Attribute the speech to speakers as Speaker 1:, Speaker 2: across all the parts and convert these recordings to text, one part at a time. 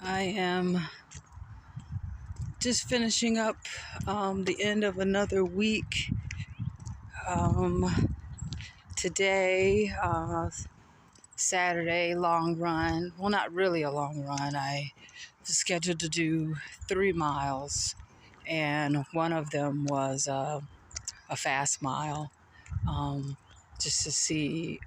Speaker 1: I am just finishing up the end of another week. Today, Saturday, long run. Well, not really a long run. I was scheduled to do 3 miles, and one of them was a fast mile, just to see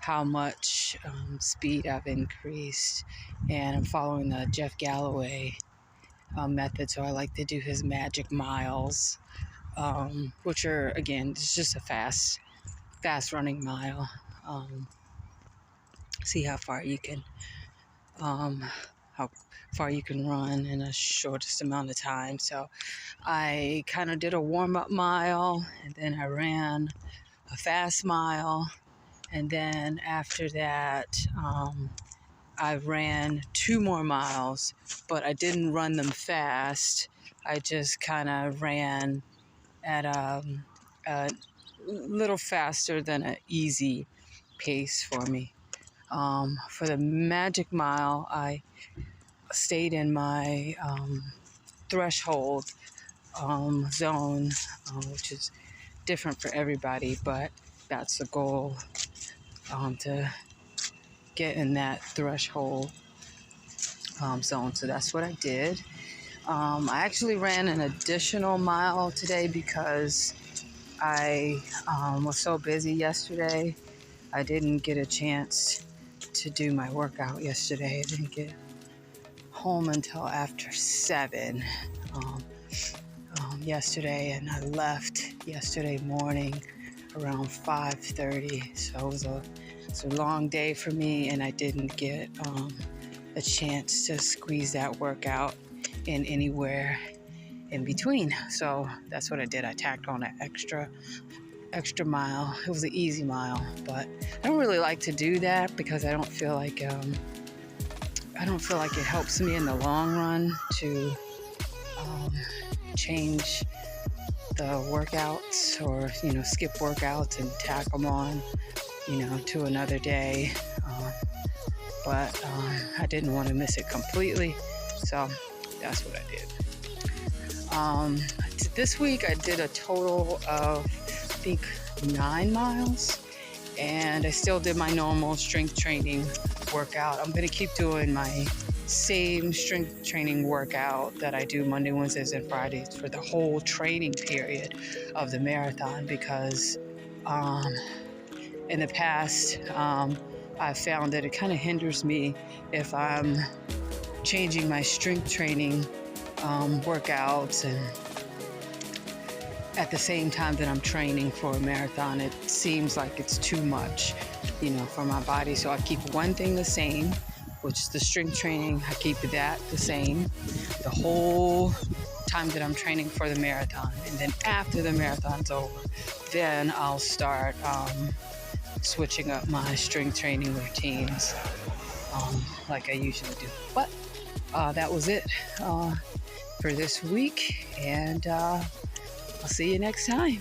Speaker 1: how much speed I've increased. And I'm following the Jeff Galloway method, so I like to do his magic miles, which are, again, it's just a fast running mile. See how far you can run in a shortest amount of time. So I kind of did a warm-up mile, and then I ran a fast mile, and then after that I ran 2 more miles, but I didn't run them fast. I just kind of ran at a little faster than an easy pace for me. For the magic mile, I stayed in my threshold zone, which is different for everybody, but that's the goal, to get in that threshold zone. So that's what I did. I actually ran an additional mile today because I was so busy yesterday. I didn't get a chance to do my workout yesterday. I didn't get home until after 7 yesterday, and I left yesterday morning around 5:30. So it's a long day for me, and I didn't get a chance to squeeze that workout in anywhere in between. So that's what I did. I tacked on an extra mile. It was an easy mile, but I don't really like to do that because I don't feel like it helps me in the long run to change the workouts, or skip workouts and tack them on to another day. But I didn't want to miss it completely, so that's what I did. This week I did a total of, I think, 9 miles, and I still did my normal strength training workout. I'm going to keep doing my same strength training workout that I do Monday, Wednesdays, and Fridays for the whole training period of the marathon, because in the past I've found that it kind of hinders me if I'm changing my strength training workouts and at the same time that I'm training for a marathon. It seems like it's too much, for my body. So I keep one thing the same, which is the strength training. I keep that the same the whole time that I'm training for the marathon. And then after the marathon's over, then I'll start switching up my strength training routines like I usually do. But that was it for this week, and I'll see you next time.